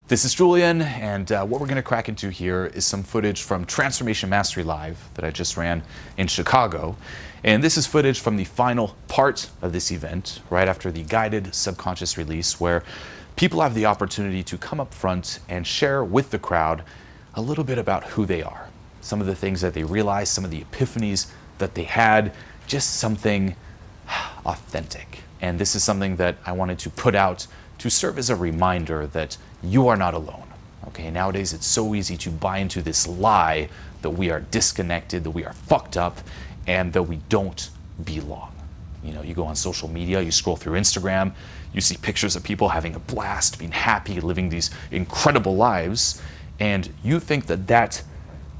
This is Julien, and what we're going to crack into here is some footage from Transformation Mastery Live that I just ran in Chicago. And this is footage from the final part of this event, right after the guided subconscious release, where people have the opportunity to come up front and share with the crowd a little bit about who they are. Some of the things that they realized, some of the epiphanies that they had, just something authentic. And this is something that I wanted to put out to serve as a reminder that you are not alone. Okay, nowadays it's so easy to buy into this lie that we are disconnected, that we are fucked up, and that we don't belong. You know, you go on social media, you scroll through Instagram, you see pictures of people having a blast, being happy, living these incredible lives, and you think that that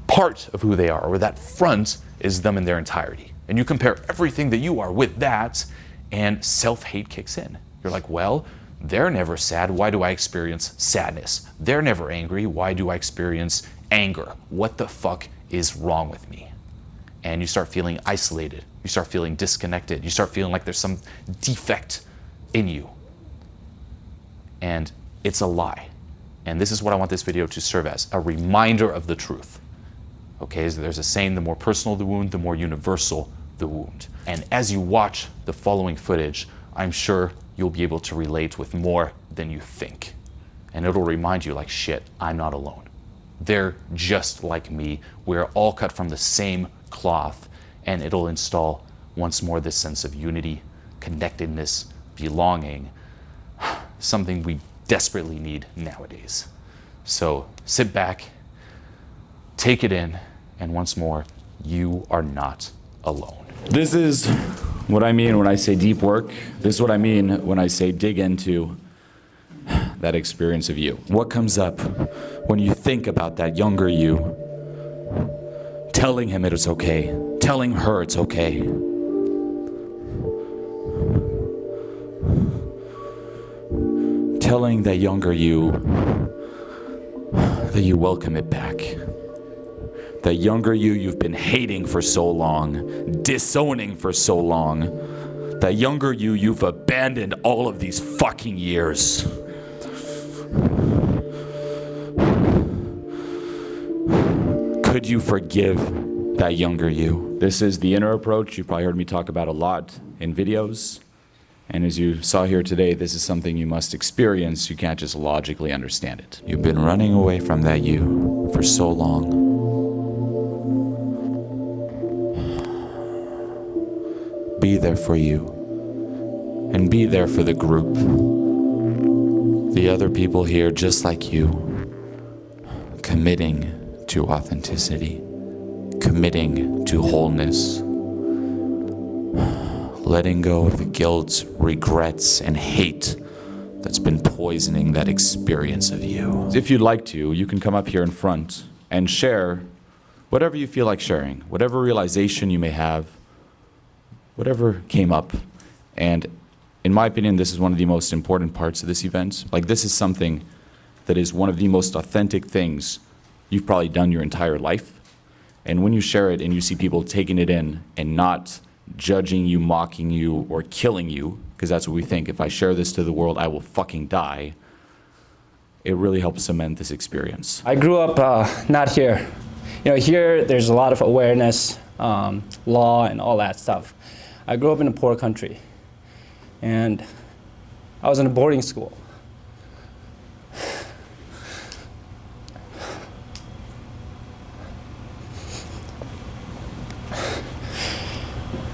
part of who they are, or that front, is them in their entirety. And you compare everything that you are with that, and self-hate kicks in. You're like, well, they're never sad, why do I experience sadness? They're never angry, why do I experience anger? What the fuck is wrong with me? And you start feeling isolated, you start feeling disconnected, you start feeling like there's some defect in you. And it's a lie. And this is what I want this video to serve as, a reminder of the truth. Okay, so there's a saying, the more personal the wound, the more universal the wound. And as you watch the following footage, I'm sure you'll be able to relate with more than you think. And it'll remind you, like, shit, I'm not alone. They're just like me. We're all cut from the same cloth. And it'll install once more this sense of unity, connectedness, belonging, something we desperately need nowadays. So sit back, take it in, and once more, you are not alone. This is what I mean when I say deep work. This is what I mean when I say dig into that experience of you. What comes up when you think about that younger you, telling him it is okay, telling her it's okay. Telling that younger you that you welcome it back. That younger you you've been hating for so long, disowning for so long. That younger you you've abandoned all of these fucking years. Could you forgive that younger you? This is the inner approach. You probably heard me talk about a lot in videos. And as you saw here today, this is something you must experience. You can't just logically understand it. You've been running away from that you for so long. Be there for you. And be there for the group. The other people here just like you. Committing to authenticity. Committing to wholeness. Letting go of the guilt, regrets, and hate that's been poisoning that experience of you. If you'd like to, you can come up here in front and share whatever you feel like sharing, whatever realization you may have, whatever came up. And in my opinion, this is one of the most important parts of this event. Like, this is something that is one of the most authentic things you've probably done your entire life. And when you share it and you see people taking it in and not judging you, mocking you, or killing you, because that's what we think. If I share this to the world, I will fucking die. It really helps cement this experience. I grew up not here. You know, here there's a lot of awareness, law, and all that stuff. I grew up in a poor country, and I was in a boarding school.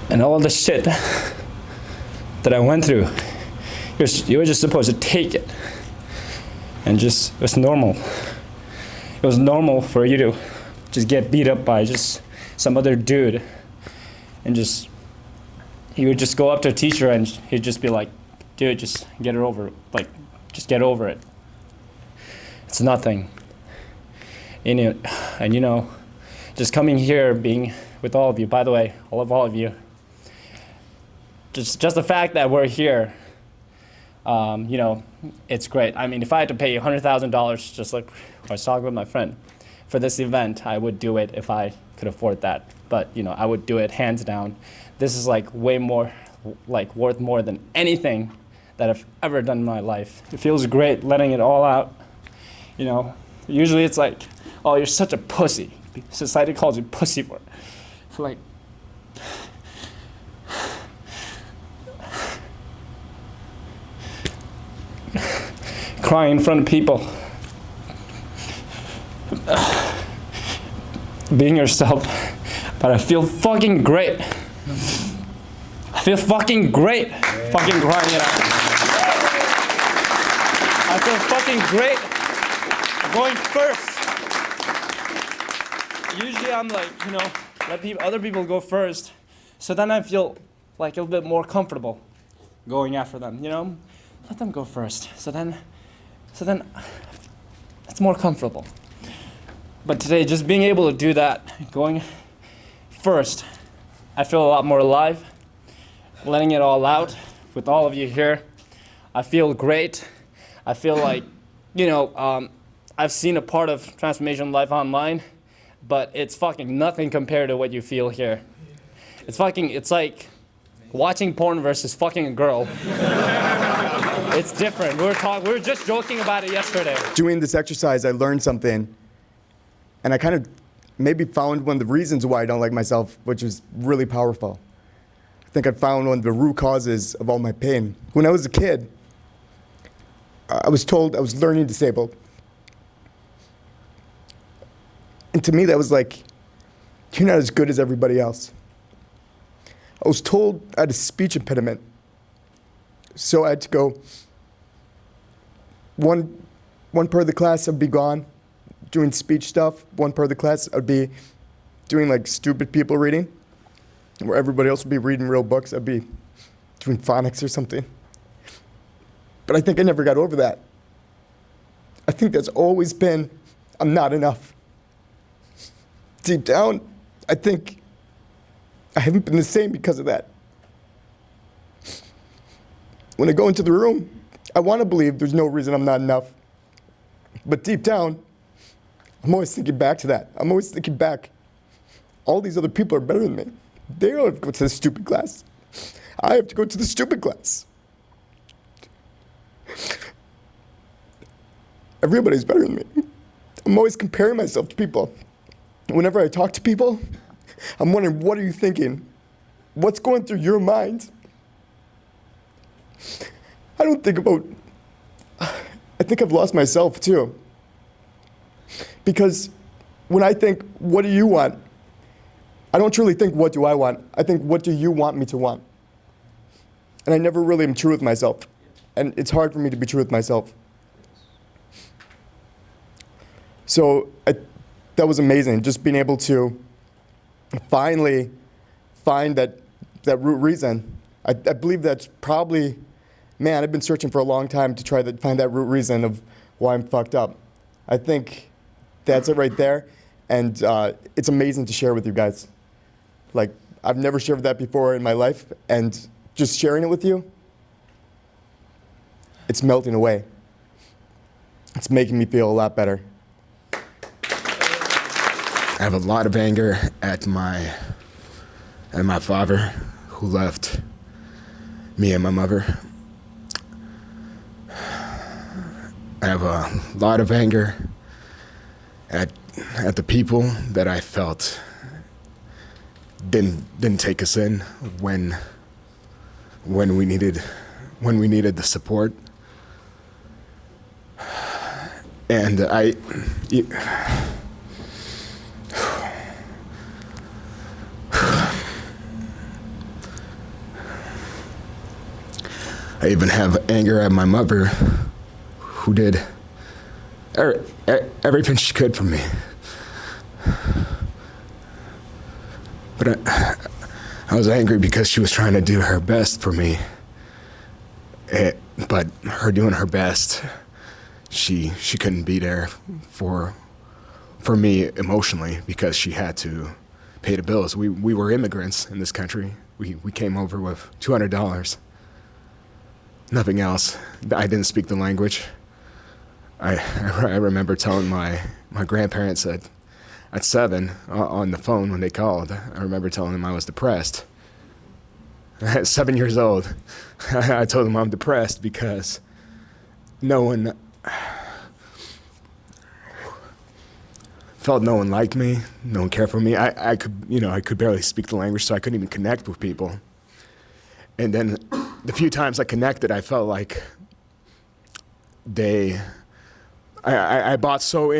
And all the shit that I went through, you were just supposed to take it. And just, it was normal. It was normal for you to just get beat up by just some other dude. And just, you would just go up to a teacher and he'd just be like, dude, just get it over, like, just get over it. It's nothing. And you know, just coming here, being with all of you, by the way, I love all of you. Just the fact that we're here, you know, it's great. I mean, if I had to pay $100,000, just like I was talking with my friend, for this event, I would do it if I could afford that. But, you know, I would do it hands down. This is like way more, like worth more than anything that I've ever done in my life. It feels great letting it all out You know, usually it's like, oh, you're such a pussy. Society calls you pussy for it. For like, crying in front of people. Being yourself. But I feel fucking great. I feel fucking great. Fucking crying it out. I feel fucking great going first. Usually I'm like, you know, let other people go first. So then I feel like a little bit more comfortable going after them, you know? Let them go first. So then it's more comfortable. But today, just being able to do that, going first, I feel a lot more alive, letting it all out with all of you here. I feel great. I feel like, you know, I've seen a part of Transformation Life online, but it's fucking nothing compared to what you feel here. It's like watching porn versus fucking a girl. It's different. We were just joking about it yesterday. Doing this exercise, I learned something, and I kind of maybe found one of the reasons why I don't like myself, which is really powerful. I think I found one of the root causes of all my pain. When I was a kid, I was told I was learning disabled. And to me, that was like, you're not as good as everybody else. I was told I had a speech impediment. So I had to go, one part of the class I'd be gone, doing speech stuff. One part of the class I'd be doing like stupid people reading, where everybody else would be reading real books. I'd be doing phonics or something. But I think I never got over that. I think that's always been, I'm not enough. Deep down, I think I haven't been the same because of that. When I go into the room, I want to believe there's no reason I'm not enough. But deep down, I'm always thinking back to that. I'm always thinking back, all these other people are better than me. They don't have to go to the stupid class. I have to go to the stupid class. Everybody's better than me. I'm always comparing myself to people. Whenever I talk to people, I'm wondering, what are you thinking? What's going through your mind? I don't think about, I think I've lost myself too. Because when I think, what do you want? I don't truly think, what do I want? I think, what do you want me to want? And I never really am true with myself. And it's hard for me to be true with myself. So that was amazing, just being able to finally find that root reason. I believe that's probably, man, I've been searching for a long time to try to find that root reason of why I'm fucked up. I think that's it right there, and it's amazing to share with you guys. Like, I've never shared that before in my life, and just sharing it with you, it's melting away. It's making me feel a lot better. I have a lot of anger at my father, who left me and my mother. I have a lot of anger at the people that I felt didn't take us in when we needed the support. And I even have anger at my mother, who did everything she could for me. But I was angry because she was trying to do her best for me. But her doing her best, she couldn't be there for me emotionally, because she had to pay the bills. We were immigrants in this country. We came over with $200. Nothing else. I didn't speak the language. I remember telling my grandparents at 7 on the phone when they called. I remember telling them I was depressed. At 7 years old, I told them I'm depressed because no one felt no one liked me, no one cared for me. I could barely speak the language, so I couldn't even connect with people. And then the few times I connected, I felt like I bought so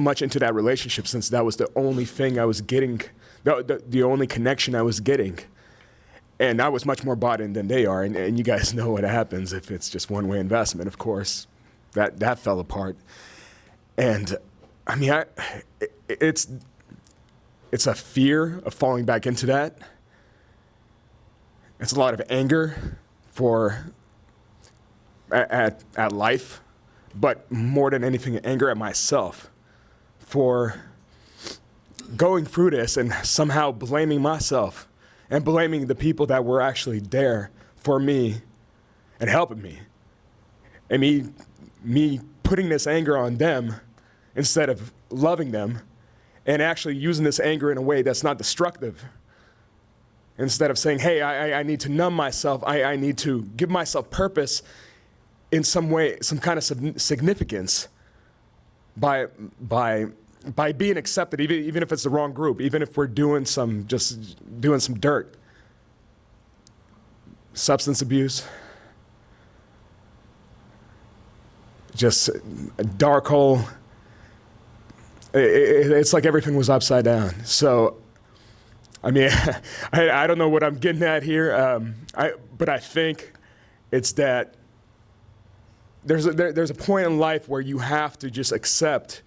much into that relationship, since that was the only thing I was getting, the only connection I was getting. And I was much more bought in than they are. And you guys know what happens if it's just one-way investment, of course. That fell apart. And I mean, it's a fear of falling back into that. It's a lot of anger at life, but more than anything, anger at myself for going through this and somehow blaming myself and blaming the people that were actually there for me and helping me. And me putting this anger on them instead of loving them, and actually using this anger in a way that's not destructive. Instead of saying, hey, I need to numb myself, I need to give myself purpose in some way, some kind of significance by being accepted, even if it's the wrong group, even if we're doing some dirt. Substance abuse, just a dark hole. It's like everything was upside down. So, I mean, I don't know what I'm getting at here, but I think it's that there's a point in life where you have to just accept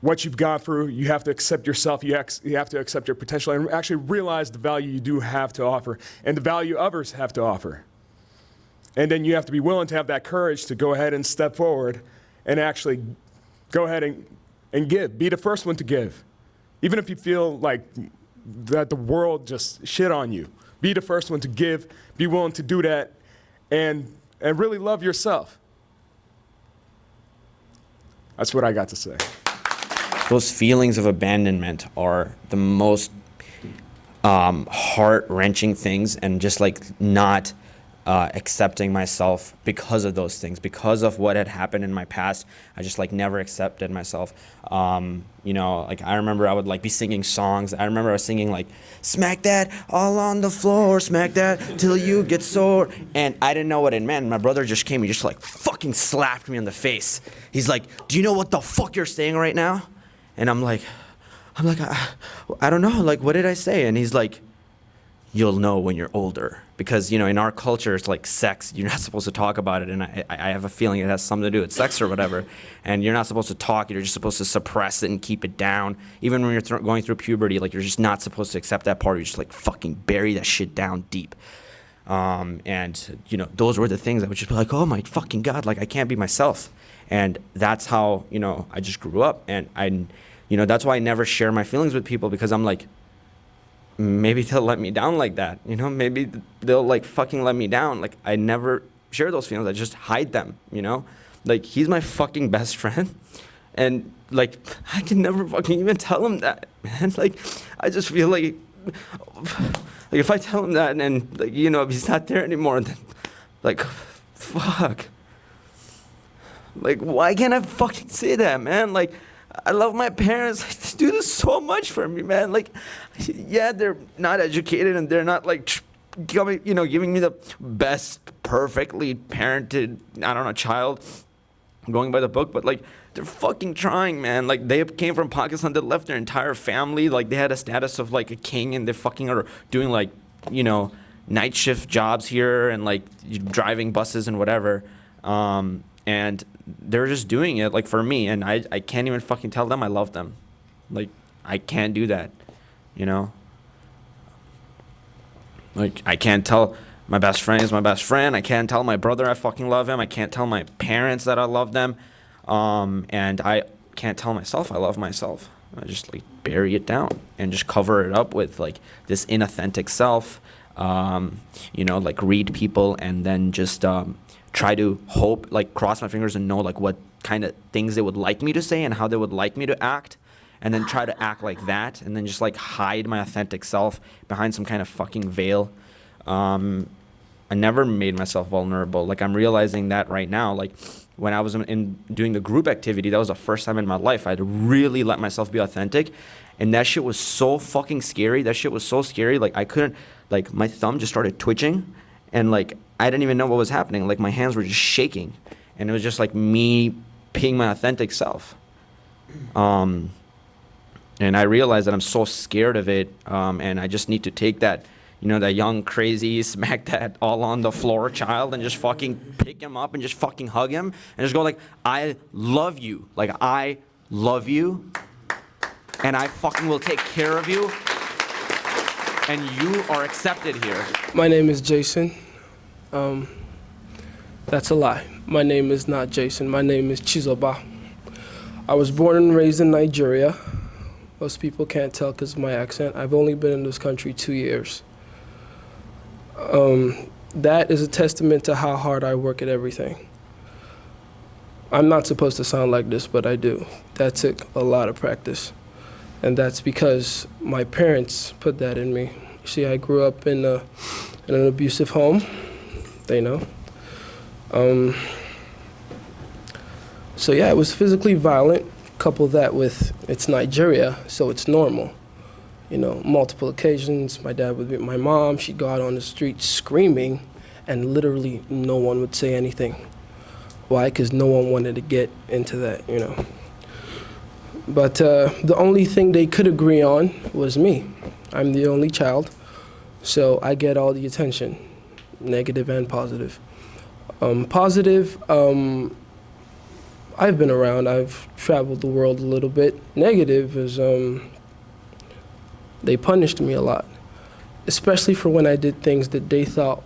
what you've gone through. You have to accept yourself. You have to accept your potential and actually realize the value you do have to offer and the value others have to offer. And then you have to be willing to have that courage to go ahead and step forward and actually go ahead and give. Be the first one to give. Even if you feel like that the world just shit on you, be the first one to give, be willing to do that, and really love yourself. That's what I got to say. Those feelings of abandonment are the most heart-wrenching things, and just like not accepting myself because of those things, because of what had happened in my past. I just like never accepted myself. Like I remember I would like be singing songs. I remember I was singing like, smack that all on the floor, smack that till you get sore. And I didn't know what it meant. My brother just came, he just like fucking slapped me in the face. He's like, do you know what the fuck you're saying right now? And I'm like, I don't know. Like, what did I say? And he's like, you'll know when you're older. Because, in our culture, it's like sex. You're not supposed to talk about it. And I have a feeling it has something to do with sex or whatever. And you're not supposed to talk. You're just supposed to suppress it and keep it down. Even when you're going through puberty, like, you're just not supposed to accept that part. You just, like, fucking bury that shit down deep. Those were the things I would just be like, oh, my fucking God, like, I can't be myself. And that's how, I just grew up. And that's why I never share my feelings with people, because I'm like, maybe they'll let me down like that. Maybe they'll like fucking let me down. Like, I never share those feelings. I just hide them, Like, he's my fucking best friend. And like, I can never fucking even tell him that, man. Like, I just feel like if I tell him that and like, if he's not there anymore, then like, fuck. Like, why can't I fucking say that, man? Like, I love my parents. They do this so much for me, man. Like, yeah, they're not educated and they're not like giving me the best, perfectly parented, child going by the book, but like, they're fucking trying, man. Like, they came from Pakistan, they left their entire family. Like, they had a status of like a king, and they fucking are doing like, night shift jobs here and like driving buses and whatever. And they're just doing it like for me, and I can't even fucking tell them I love them. Like, I can't do that, Like, I can't tell my best friend is my best friend. I can't tell my brother I fucking love him. I can't tell my parents that I love them. And I can't tell myself I love myself. I just like bury it down and just cover it up with like this inauthentic self, like read people and then just try to hope, like cross my fingers and know like what kind of things they would like me to say and how they would like me to act, and then try to act like that, and then just like hide my authentic self behind some kind of fucking veil. I never made myself vulnerable. Like, I'm realizing that right now. Like, when I was in doing the group activity, that was the first time in my life I'd really let myself be authentic. And that shit was so fucking scary. That shit was so scary. Like I couldn't, like my thumb just started twitching and like I didn't even know what was happening. Like my hands were just shaking. And it was just like me being my authentic self. And I realized that I'm so scared of it. And I just need to take that, you know, that young, crazy, smack that all on the floor child and just fucking pick him up and just fucking hug him and just go like, I love you. Like, I love you and I fucking will take care of you and you are accepted here. My name is Jason. That's a lie. My name is not Jason. My name is Chizoba. I was born and raised in Nigeria. Most people can't tell because of my accent. I've only been in this country 2 years. That is a testament to how hard I work at everything. I'm not supposed to sound like this, but I do. That took a lot of practice. And that's because my parents put that in me. See, I grew up in an abusive home. They know. So yeah, it was physically violent. Couple that with it's Nigeria, so it's normal. You know, multiple occasions, my dad would beat my mom. She'd go out on the street screaming, and literally no one would say anything. Why? Because no one wanted to get into that, you know. But the only thing they could agree on was me. I'm the only child, so I get all the attention, negative and positive. Positive, I've been around, I've traveled the world a little bit. Negative is they punished me a lot, especially for when I did things that they thought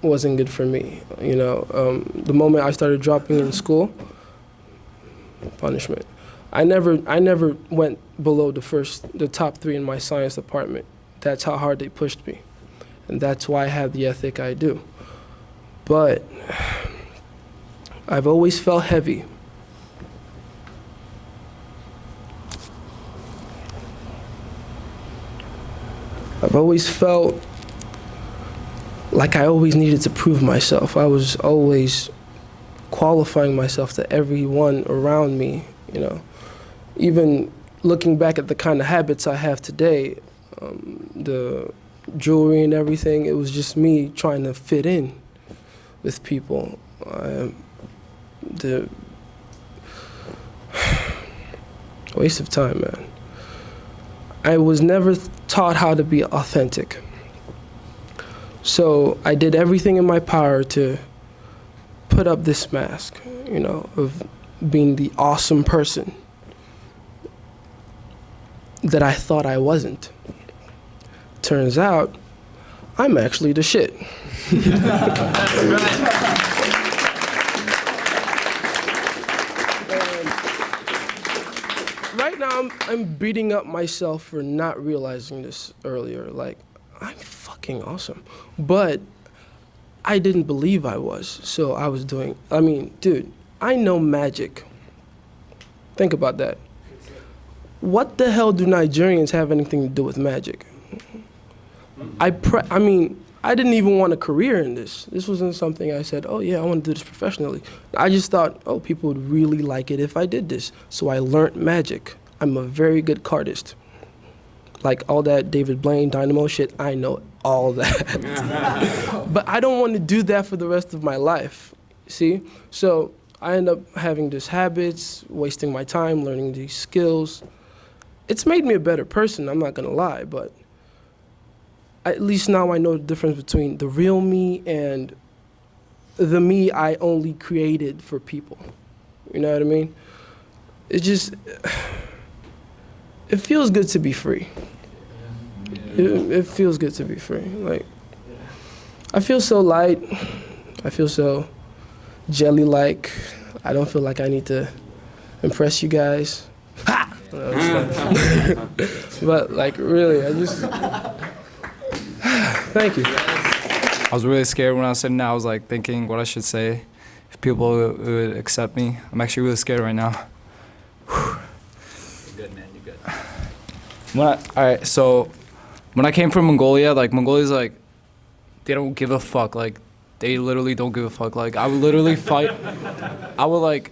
wasn't good for me. You know, the moment I started dropping in school, punishment. I never went below the top 3 in my science department. That's how hard they pushed me. And that's why I have the ethic I do. But I've always felt heavy. I've always felt like I always needed to prove myself. I was always qualifying myself to everyone around me, you know. Even looking back at the kind of habits I have today, the jewelry and everything, it was just me trying to fit in with people. The waste of time, man. I was never taught how to be authentic. So I did everything in my power to put up this mask, you know, of being the awesome person that I thought I wasn't. Turns out, I'm actually the shit. Right now, I'm beating up myself for not realizing this earlier. Like, I'm fucking awesome. But I didn't believe I was, so I was doing, I mean, dude, I know magic. Think about that. What the hell do Nigerians have anything to do with magic? I mean, I didn't even want a career in this. This wasn't something I said, oh yeah, I want to do this professionally. I just thought, oh, people would really like it if I did this. So I learned magic. I'm a very good cardist. Like all that David Blaine, Dynamo shit, I know all that. But I don't want to do that for the rest of my life, see? So I end up having these habits, wasting my time, learning these skills. It's made me a better person, I'm not gonna lie, but at least now I know the difference between the real me and the me I only created for people. You know what I mean? It just, it feels good to be free. It feels good to be free. Like, I feel so light. I feel so jelly-like. I don't feel like I need to impress you guys. Ha! But like, really, I just, thank you. I was really scared when I was sitting there. I was like thinking what I should say, if people would accept me. I'm actually really scared right now. You're good, man. You're good. All right, so when I came from Mongolia, like Mongolia's like, they don't give a fuck. Like, they literally don't give a fuck. Like, I would literally fight. I would like,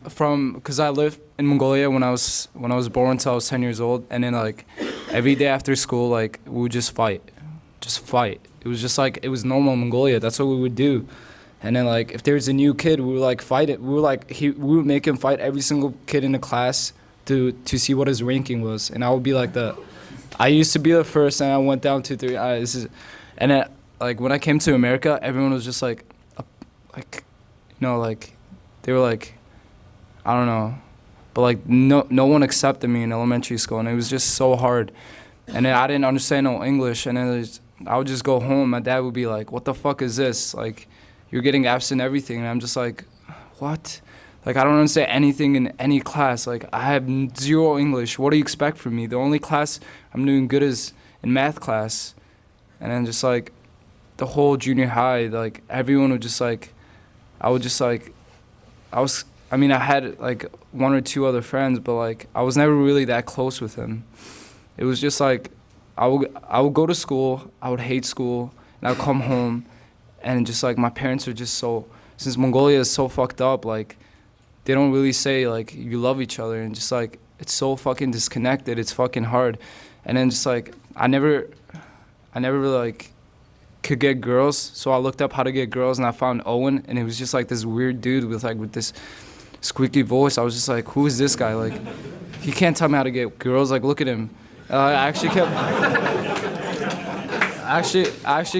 because I lived in Mongolia when I was born until I was 10 years old, and then like every day after school, like we would just fight. It was just like, it was normal in Mongolia. That's what we would do. And then like if there's a new kid, we would like fight it. We would make him fight every single kid in the class to see what his ranking was. And I would be like I used to be the first, and I went down to 3. And then like when I came to America, everyone was just like you know, like they were like, I don't know, but like no one accepted me in elementary school, and it was just so hard. And then I didn't understand no English, and then I would just go home. My dad would be like, "What the fuck is this? Like, you're getting F's in everything." And I'm just like, "What? Like, I don't understand anything in any class. Like, I have 0 English. What do you expect from me? The only class I'm doing good is in math class." And then just like the whole junior high, like everyone would just like, I had like 1 or 2 other friends, but like I was never really that close with them. It was just like, I would go to school, I would hate school, and I'd come home, and just like my parents are just so, since Mongolia is so fucked up, like they don't really say like you love each other, and just like it's so fucking disconnected, it's fucking hard. And then just like I never really like could get girls, so I looked up how to get girls, and I found Owen, and it was just like this weird dude with this squeaky voice. I was just like, who is this guy? Like, he can't tell me how to get girls. Like, look at him. I actually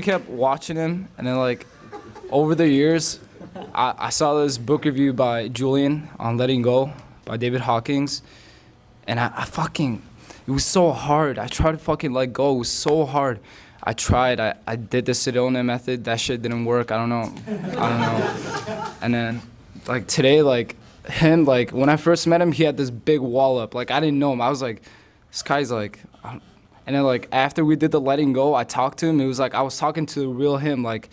kept watching him, and then like over the years, I saw this book review by Julien on Letting Go by David Hawkins, and I fucking, it was so hard. I tried to fucking let go. It was so hard. I tried. I did the Sedona method. That shit didn't work. I don't know. And then like today, like him, like when I first met him, he had this big wall up. Like I didn't know him. I was like, this guy's like, and then like after we did the letting go, I talked to him. It was like I was talking to the real him. Like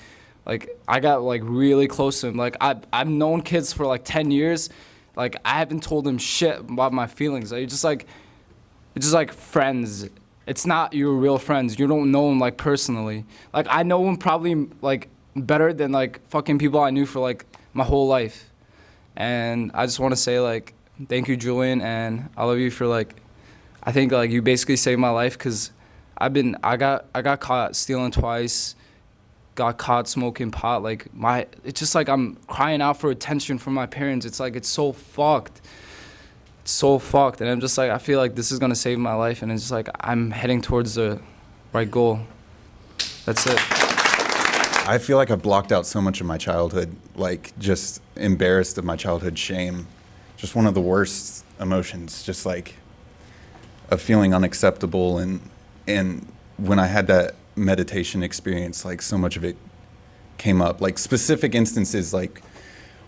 I got like really close to him. Like I've known kids for like 10 years. Like I haven't told them shit about my feelings. Like, it's just like friends. It's not your real friends. You don't know them like personally. Like I know them probably like better than like fucking people I knew for like my whole life. And I just want to say like thank you, Julien, and I love you for like, I think like you basically saved my life, because I got caught stealing twice, got caught smoking pot. Like it's just like I'm crying out for attention from my parents. It's like it's so fucked. It's so fucked, and I'm just like, I feel like this is gonna save my life, and it's just like I'm heading towards the right goal. That's it. I feel like I've blocked out so much of my childhood, like just embarrassed of my childhood, shame, just one of the worst emotions, just like of feeling unacceptable. And when I had that meditation experience, like so much of it came up, like specific instances, like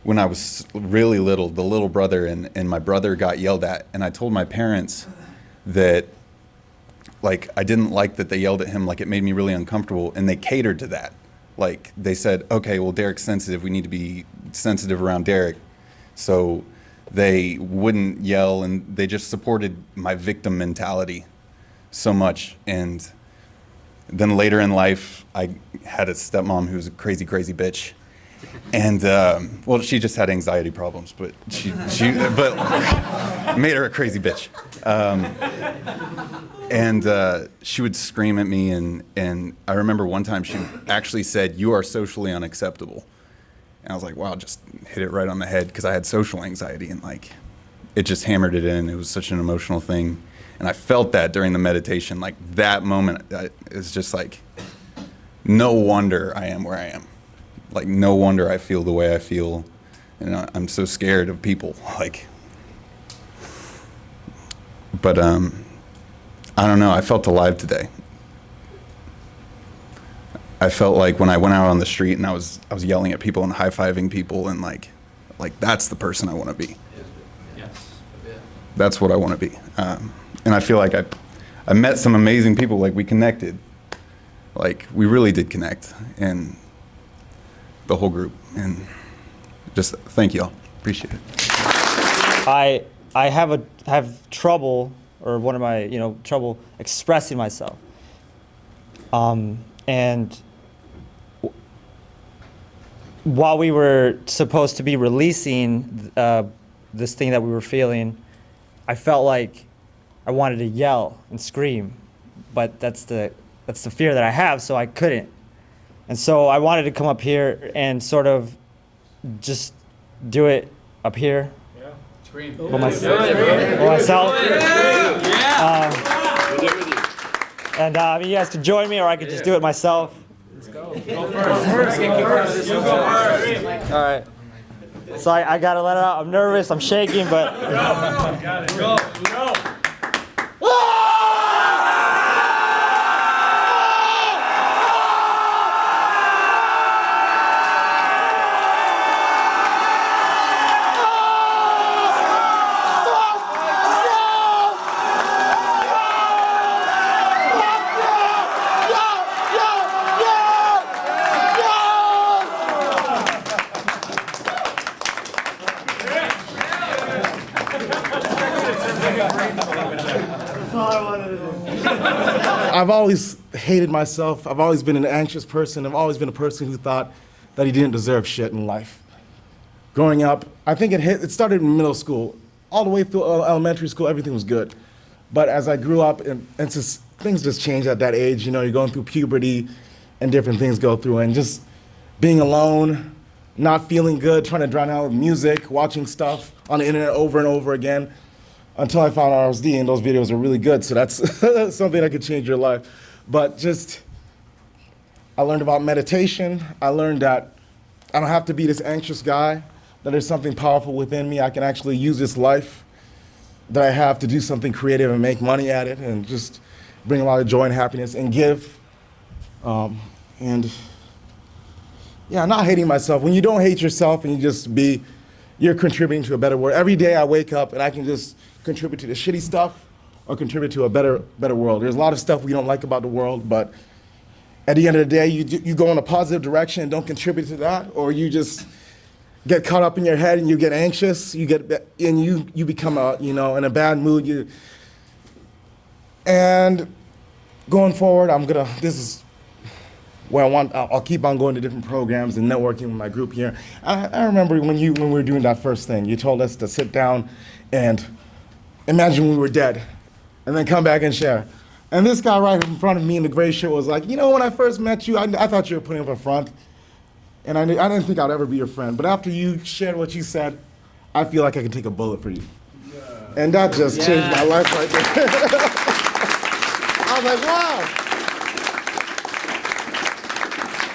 when I was really little, the little brother and my brother got yelled at, and I told my parents that like I didn't like that they yelled at him, like it made me really uncomfortable, and they catered to that. Like they said, okay, well Derek's sensitive, we need to be sensitive around Derek. So they wouldn't yell, and they just supported my victim mentality so much. And then later in life, I had a stepmom who was a crazy, crazy bitch. And well, she just had anxiety problems, but but made her a crazy bitch. And she would scream at me, and I remember one time she actually said, "You are socially unacceptable." And I was like, wow, just hit it right on the head, because I had social anxiety, and like it just hammered it in. It was such an emotional thing. And I felt that during the meditation, like that moment, it's just like, no wonder I am where I am. Like, no wonder I feel the way I feel. And I'm so scared of people, like, but I don't know, I felt alive today. I felt like when I went out on the street and I was yelling at people and high-fiving people, and like that's the person I want to be. Yes. That's what I want to be. And I feel like I met some amazing people. Like we connected. Like we really did connect, and the whole group. And just thank y'all. Appreciate it. I have trouble, or one of my trouble expressing myself. And while we were supposed to be releasing this thing that we were feeling, I felt like I wanted to yell and scream, but that's the fear that I have, so I couldn't. And so I wanted to come up here and sort of just do it up here. Yeah, scream. For myself. And you guys could join me, or I could just do it myself. Let's go. Go first. All right. So I gotta let it out. I'm nervous. I'm shaking, but. Got it. Go. I've always hated myself. I've always been an anxious person. I've always been a person who thought that he didn't deserve shit in life. Growing up, I think it started in middle school. All the way through elementary school, everything was good. But as I grew up, and things just changed at that age. You know, you're going through puberty and different things go through. And just being alone, not feeling good, trying to drown out with music, watching stuff on the internet over and over again. Until I found RSD, and those videos are really good, so that's something that could change your life. But I learned about meditation. I learned that I don't have to be this anxious guy, that there's something powerful within me. I can actually use this life that I have to do something creative and make money at it, and just bring a lot of joy and happiness and give. Not hating myself. When you don't hate yourself and you're contributing to a better world. Every day I wake up and I can just contribute to the shitty stuff or contribute to a better world. There's a lot of stuff we don't like about the world, but at the end of the day, you go in a positive direction and don't contribute to that, or you just get caught up in your head and you get anxious, you become in a bad mood. And going forward, this is where I'll keep on going to different programs and networking with my group here. I remember when we were doing that first thing, you told us to sit down and imagine we were dead, and then come back and share. And this guy right in front of me in the gray shirt was like, when I first met you, I thought you were putting up a front, and I didn't think I'd ever be your friend. But after you shared what you said, I feel like I can take a bullet for you. Yeah. And that just changed my life right there. I was like, wow.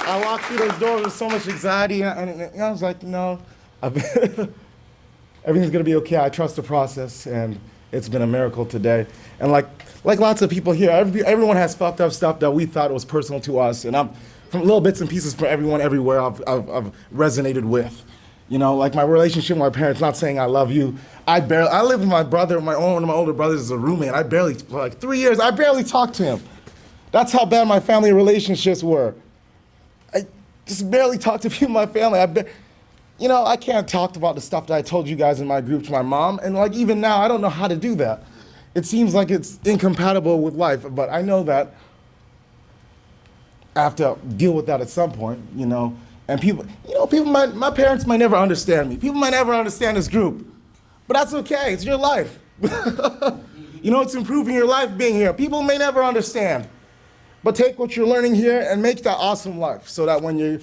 I walked through those doors with so much anxiety, and I was like, no, everything's gonna be okay. I trust the process, and it's been a miracle today. And like lots of people here, everyone has fucked up stuff that we thought was personal to us, and I'm from little bits and pieces for everyone everywhere I've resonated with. Like my relationship with my parents, not saying I love you. I live with my brother, one of my older brothers is a roommate. For like 3 years, I barely talked to him. That's how bad my family relationships were. I just barely talked to people in my family. I can't talk about the stuff that I told you guys in my group to my mom, and even now, I don't know how to do that. It seems like it's incompatible with life, but I know that I have to deal with that at some point, And my parents might never understand me. People might never understand this group, but that's okay. It's your life. It's improving your life being here. People may never understand, but take what you're learning here and make that awesome life, so that when you're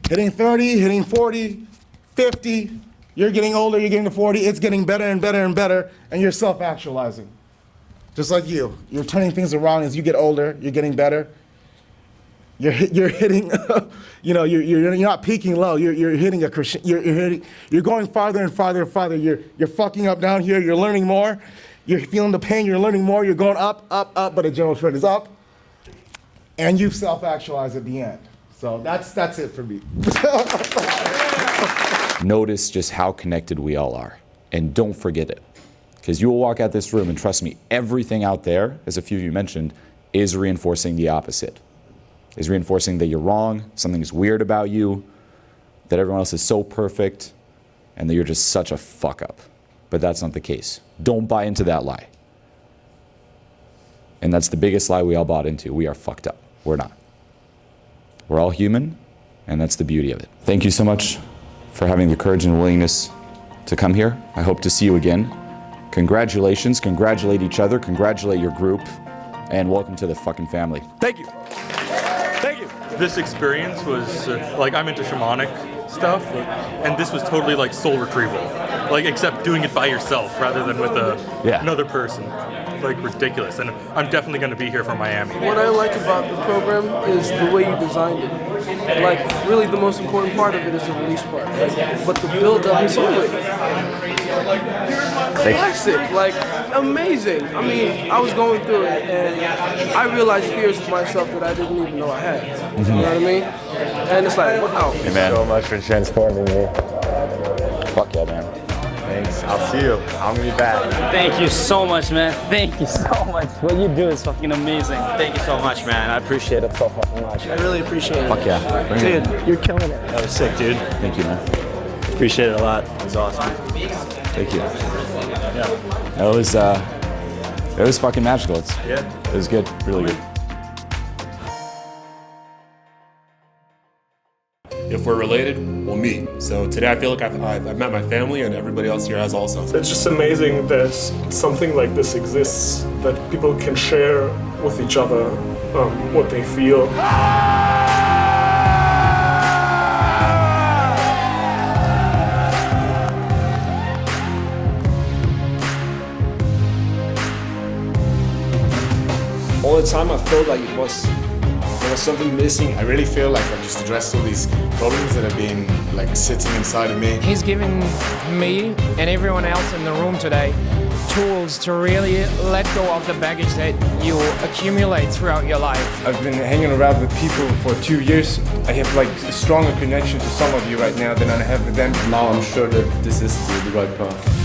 hitting 30, hitting 40, 50, you're getting older, you're getting to 40, it's getting better and better and better, and you're self-actualizing. Just like you. You're turning things around as you get older, you're getting better. You're hitting, you're not peaking low, you're hitting a crescendo, you're going farther and farther and farther. You're fucking up down here, you're learning more, you're feeling the pain, you're learning more, you're going up, but the general trend is up, and you've self-actualized at the end. So that's it for me. Notice just how connected we all are, and don't forget it. Because you will walk out this room, and trust me, everything out there, as a few of you mentioned, is reinforcing the opposite. Is reinforcing that you're wrong, something's weird about you, that everyone else is so perfect, and that you're just such a fuck up. But that's not the case. Don't buy into that lie. And that's the biggest lie we all bought into. We are fucked up. We're not. We're all human, And that's the beauty of it. Thank you so much for having the courage and willingness to come here. I hope to see you again. Congratulations, congratulate each other, congratulate your group, and welcome to the fucking family. Thank you. Thank you. This experience was, like, I'm into shamanic stuff, and this was totally like soul retrieval. Like, except doing it by yourself rather than with another person. Like, ridiculous. And I'm definitely going to be here for Miami. What I like about the program is the way you designed it. Like, really the most important part of it is the release part. Like, but the build up to it, classic, like, amazing. I mean, I was going through it and I realized fears of myself that I didn't even know I had. You know what I mean? And it's like, wow. Hey, man. So much for transforming me. Fuck yeah, man. Thanks. I'll see you. I'm gonna be back. Thank you so much, man. Thank you so much. What you do is fucking amazing. Thank you so much, man. I appreciate it so fucking much. I really appreciate it. Fuck yeah. Bring it. Dude, you're killing it. That was sick, dude. Thank you, man. Appreciate it a lot. It was awesome. Thank you. It was fucking magical. It was good, really good. If we're related, we'll meet. So today I feel like I've met my family and everybody else here has also. It's just amazing that something like this exists, that people can share with each other what they feel. All the time I felt like there was something missing. I really feel like I've just addressed all these problems that have been like sitting inside of me. He's given me and everyone else in the room today tools to really let go of the baggage that you accumulate throughout your life. I've been hanging around with people for 2 years. I have like a stronger connection to some of you right now than I have with them. Now I'm sure that this is the right path.